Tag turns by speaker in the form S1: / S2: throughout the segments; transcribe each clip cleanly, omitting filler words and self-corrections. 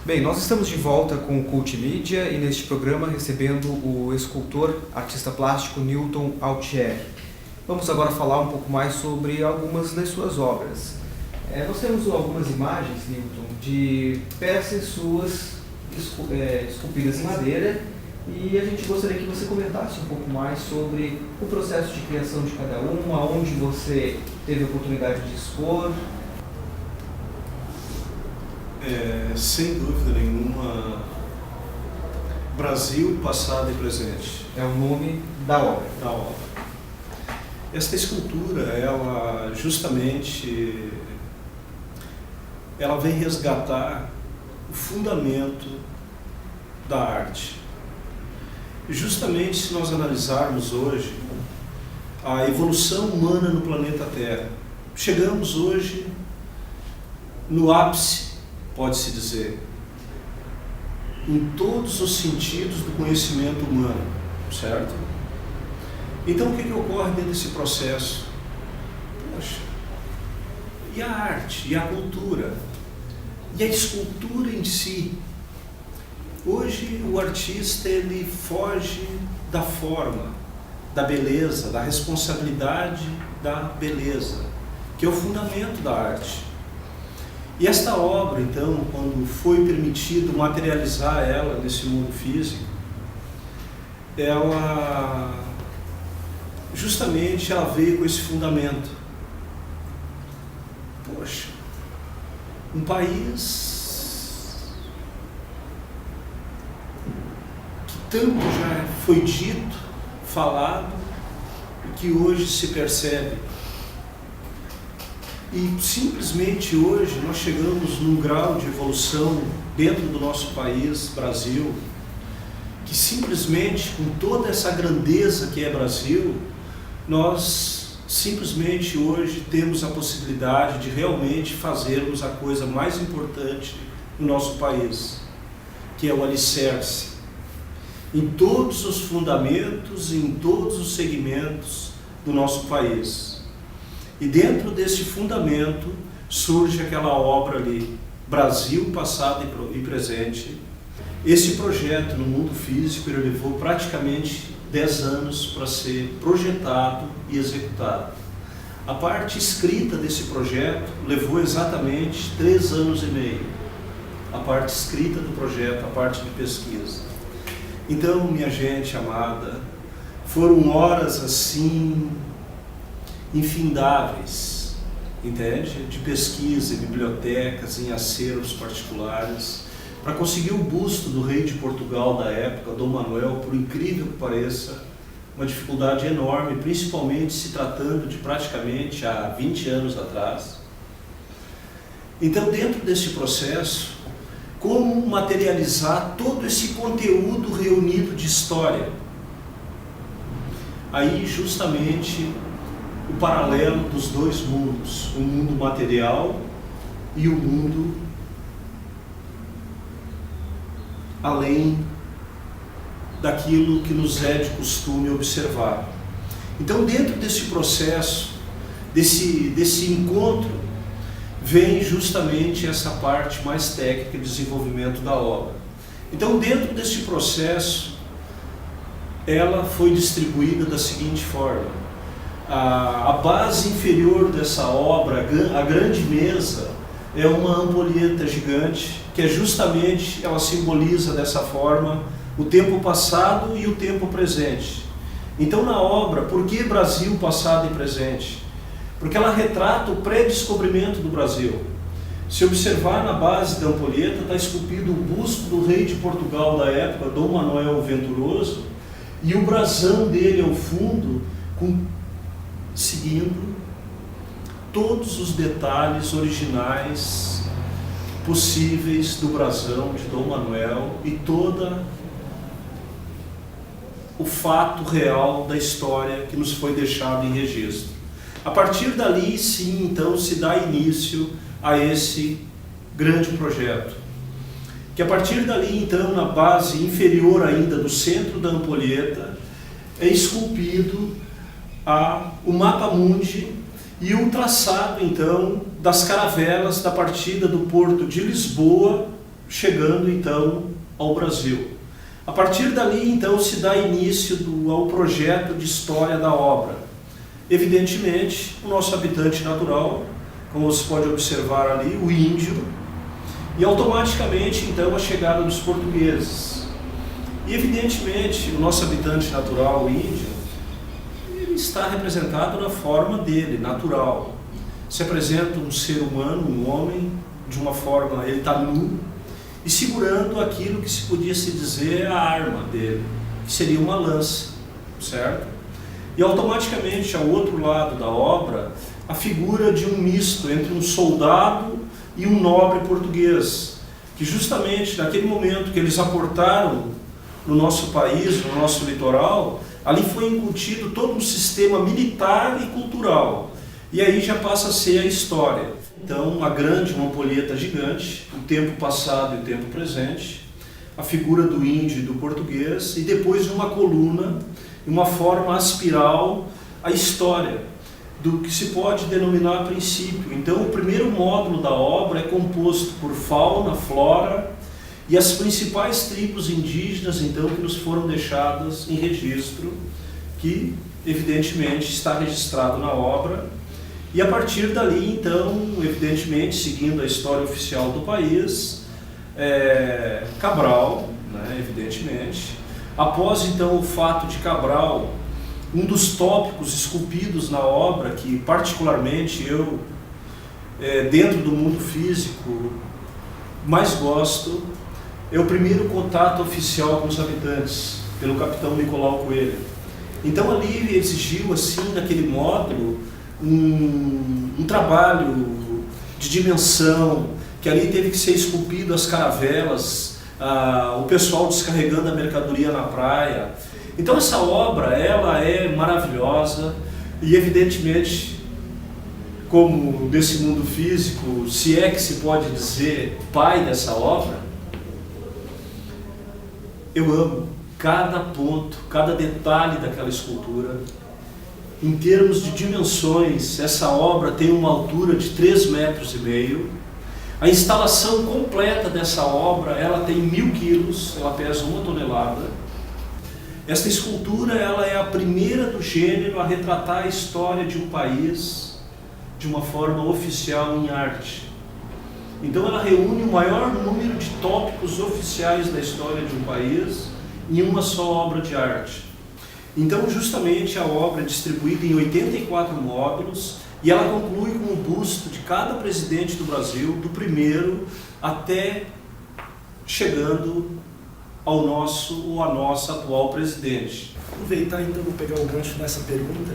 S1: Bem, nós estamos de volta com o Cult Media e neste programa recebendo o escultor, artista plástico Newton Altieri. Vamos agora falar um pouco mais sobre algumas das suas obras. Nós temos algumas imagens, Newton, de peças suas esculpidas em madeira e a gente gostaria que você comentasse um pouco mais sobre o processo de criação de cada uma, aonde você teve a oportunidade de expor.
S2: Sem dúvida nenhuma, Brasil, passado e presente.
S1: É o nome da obra.
S2: Esta escultura, ela justamente, ela vem resgatar o fundamento da arte. E justamente se nós analisarmos hoje a evolução humana no planeta Terra, chegamos hoje no ápice, pode-se dizer, em todos os sentidos do conhecimento humano, certo? Então o que ocorre dentro desse processo? Poxa, e a arte, e a cultura, e a escultura em si? Hoje o artista, ele foge da forma, da beleza, da responsabilidade da beleza, que é o fundamento da arte. E esta obra, então, quando foi permitido materializar ela nesse mundo físico, ela justamente ela veio com esse fundamento. Poxa, um país que tanto já foi dito, falado, e que hoje se percebe. E simplesmente hoje nós chegamos num grau de evolução dentro do nosso país, Brasil, que simplesmente com toda essa grandeza que é Brasil, nós simplesmente hoje temos a possibilidade de realmente fazermos a coisa mais importante no nosso país, que é o alicerce, em todos os fundamentos, em todos os segmentos do nosso país. E dentro desse fundamento surge aquela obra ali, Brasil, passado e presente. Esse projeto no mundo físico ele levou praticamente 10 anos para ser projetado e executado. A parte escrita desse projeto levou exatamente 3 anos e meio. A parte escrita do projeto, a parte de pesquisa. Então, minha gente amada, foram horas assim infindáveis, entende? De pesquisa em bibliotecas, em acervos particulares, para conseguir o busto do rei de Portugal da época, Dom Manuel, por incrível que pareça, uma dificuldade enorme, principalmente se tratando de praticamente há 20 anos atrás. Então, dentro desse processo, como materializar todo esse conteúdo reunido de história? Aí, justamente, o paralelo dos dois mundos, o mundo material e o mundo além daquilo que nos é de costume observar. Então, dentro desse processo, desse encontro, vem justamente essa parte mais técnica de desenvolvimento da obra. Então, dentro desse processo, ela foi distribuída da seguinte forma. A base inferior dessa obra, a grande mesa, é uma ampulheta gigante, que é justamente, ela simboliza dessa forma o tempo passado e o tempo presente. Então, na obra, por que Brasil, passado e presente? Porque ela retrata o pré-descobrimento do Brasil. Se observar na base da ampulheta, está esculpido o busto do rei de Portugal da época, Dom Manuel o Venturoso, e o brasão dele ao fundo, seguindo todos os detalhes originais possíveis do brasão de Dom Manuel e todo o fato real da história que nos foi deixado em registro. A partir dali, sim, então, se dá início a esse grande projeto. Que a partir dali, então, na base inferior ainda do centro da ampulheta, é esculpido o mapa mundi e o traçado, então, das caravelas da partida do porto de Lisboa, chegando então ao Brasil. A partir dali então se dá início ao projeto de história da obra. Evidentemente, o nosso habitante natural, como você pode observar ali, o índio, e automaticamente então a chegada dos portugueses. E evidentemente o nosso habitante natural, o índio, ele está representado na forma dele, natural. Se apresenta um ser humano, um homem, de uma forma, ele está nu, e segurando aquilo que se podia se dizer a arma dele, que seria uma lança, certo? E automaticamente, ao outro lado da obra, a figura de um misto entre um soldado e um nobre português, que justamente naquele momento que eles aportaram no nosso país, no nosso litoral, ali foi incutido todo um sistema militar e cultural. E aí já passa a ser a história. Então, uma grande, uma ampulheta gigante, o tempo passado e o tempo presente, a figura do índio e do português, e depois uma coluna, uma forma aspiral, a história, do que se pode denominar princípio. Então, o primeiro módulo da obra é composto por fauna, flora e as principais tribos indígenas, então, que nos foram deixadas em registro, que, evidentemente, está registrado na obra. E a partir dali, então, evidentemente, seguindo a história oficial do país, Cabral, né, evidentemente, após então o fato de Cabral, um dos tópicos esculpidos na obra, que particularmente eu, dentro do mundo físico, mais gosto, é o primeiro contato oficial com os habitantes, pelo capitão Nicolau Coelho. Então ali exigiu, assim, naquele módulo, um trabalho de dimensão, que ali teve que ser esculpido as caravelas, o pessoal descarregando a mercadoria na praia. Então essa obra, ela é maravilhosa e evidentemente, como desse mundo físico, se é que se pode dizer pai dessa obra, eu amo cada ponto, cada detalhe daquela escultura. Em termos de dimensões, essa obra tem uma altura de 3,5 metros. A instalação completa dessa obra, ela tem 1.000 quilos, ela pesa 1 tonelada. Esta escultura, ela é a primeira do gênero a retratar a história de um país de uma forma oficial em arte. Então ela reúne o maior número de tópicos oficiais da história de um país em uma só obra de arte. Então, justamente, a obra é distribuída em 84 módulos e ela conclui com o busto de cada presidente do Brasil, do primeiro até chegando ao nosso ou à nossa atual presidente.
S3: Aproveitar então, vou pegar o gancho nessa pergunta,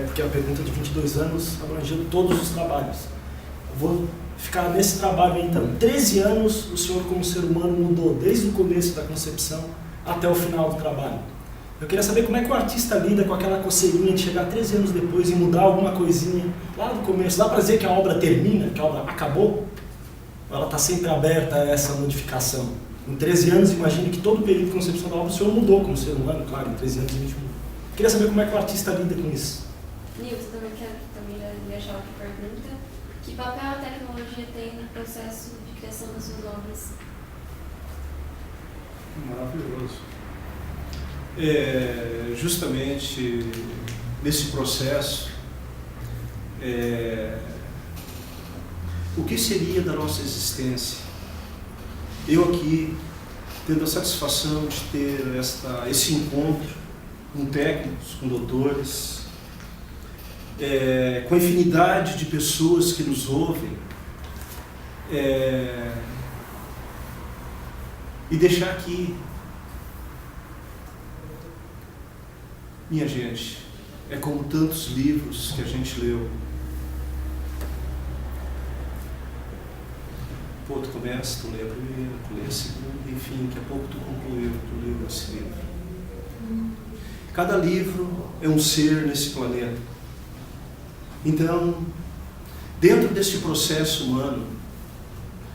S3: porque é a pergunta de 22 anos abrangendo todos os trabalhos. Eu vou ficar nesse trabalho aí, então. 13 anos o senhor como ser humano mudou desde o começo da concepção até o final do trabalho. Eu queria saber como é que o artista lida com aquela coceirinha de chegar 13 anos depois e mudar alguma coisinha lá do começo. Dá para dizer que a obra termina, que a obra acabou? Ou ela está sempre aberta a essa modificação? Em 13 anos, imagine que todo o período de concepção da obra o senhor mudou como ser humano, claro, em 13 anos e 21. Eu queria saber como é que o artista lida com isso.
S4: Nilson, também deixar outra pergunta. Que papel a tecnologia tem no processo de criação das suas obras?
S2: Maravilhoso. Justamente nesse processo, o que seria da nossa existência? Eu aqui, tendo a satisfação de ter esse encontro com técnicos, com doutores, com a infinidade de pessoas que nos ouvem, e deixar aqui, minha gente, é como tantos livros que a gente leu. Pô, tu começa, tu lê a primeira, tu lê a segunda, enfim, daqui a pouco tu concluiu, tu leu esse livro. Cada livro é um ser nesse planeta. Então, dentro desse processo humano,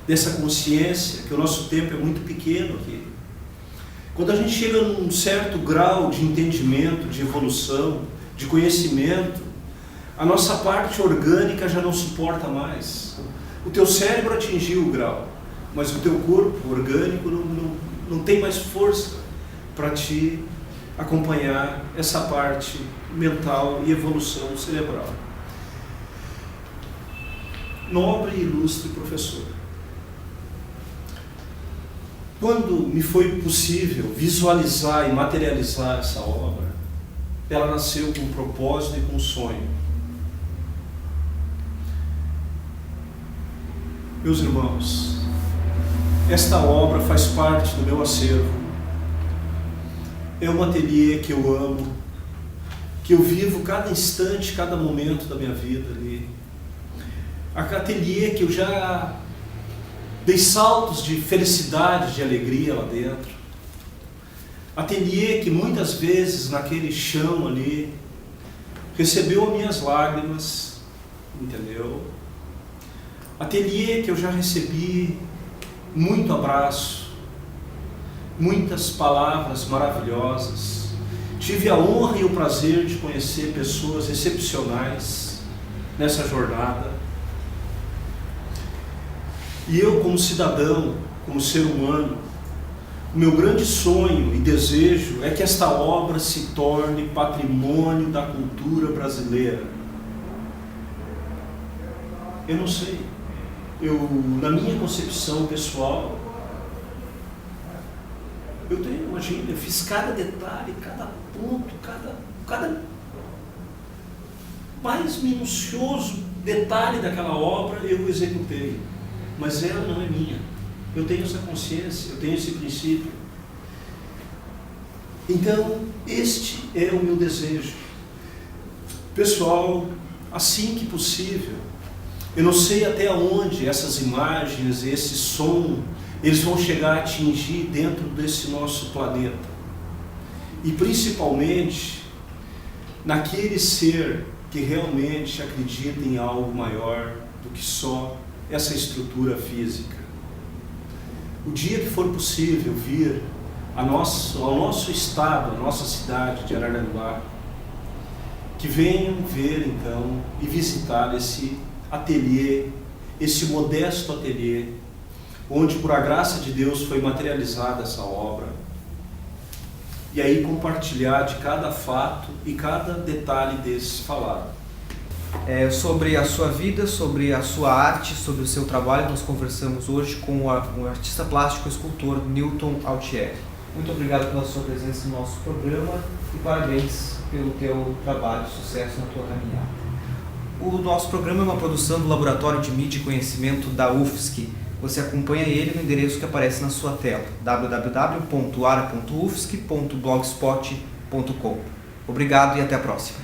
S2: dessa consciência, que o nosso tempo é muito pequeno aqui, quando a gente chega num certo grau de entendimento, de evolução, de conhecimento, a nossa parte orgânica já não suporta mais. O teu cérebro atingiu o grau. mas o teu corpo orgânico não tem mais força para te acompanhar essa parte mental e evolução cerebral. Nobre e ilustre professor, quando me foi possível visualizar e materializar essa obra, ela nasceu com um propósito e com um sonho. Meus irmãos, esta obra faz parte do meu acervo. É um ateliê que eu amo, que eu vivo cada instante, cada momento da minha vida ali. Ateliê que eu já dei saltos de felicidade, de alegria lá dentro. Ateliê que muitas vezes naquele chão ali recebeu as minhas lágrimas, entendeu? Ateliê que eu já recebi muito abraço, muitas palavras maravilhosas. Tive a honra e o prazer de conhecer pessoas excepcionais nessa jornada. E eu, como cidadão, como ser humano, o meu grande sonho e desejo é que esta obra se torne patrimônio da cultura brasileira. Eu não sei. Na minha concepção pessoal, eu fiz cada detalhe, cada ponto, cada mais minucioso detalhe daquela obra eu executei. Mas ela não é minha. Eu tenho essa consciência, eu tenho esse princípio. Então, este é o meu desejo. Pessoal, assim que possível, eu não sei até onde essas imagens, esse som, eles vão chegar a atingir dentro desse nosso planeta. E principalmente, naquele ser que realmente acredita em algo maior do que só essa estrutura física. O dia que for possível vir ao nosso estado, à nossa cidade de Araranguá, que venham ver então e visitar esse ateliê, esse modesto ateliê, onde por a graça de Deus foi materializada essa obra, e aí compartilhar de cada fato e cada detalhe desses falado.
S1: Sobre a sua vida, sobre a sua arte, sobre o seu trabalho, nós conversamos hoje com o artista plástico e escultor Newton Altieri. Muito obrigado pela sua presença no nosso programa e parabéns pelo teu trabalho, sucesso na tua caminhada. O nosso programa é uma produção do Laboratório de Mídia e Conhecimento da UFSC. Você acompanha ele no endereço que aparece na sua tela, www.ara.ufsc.blogspot.com. Obrigado e até a próxima.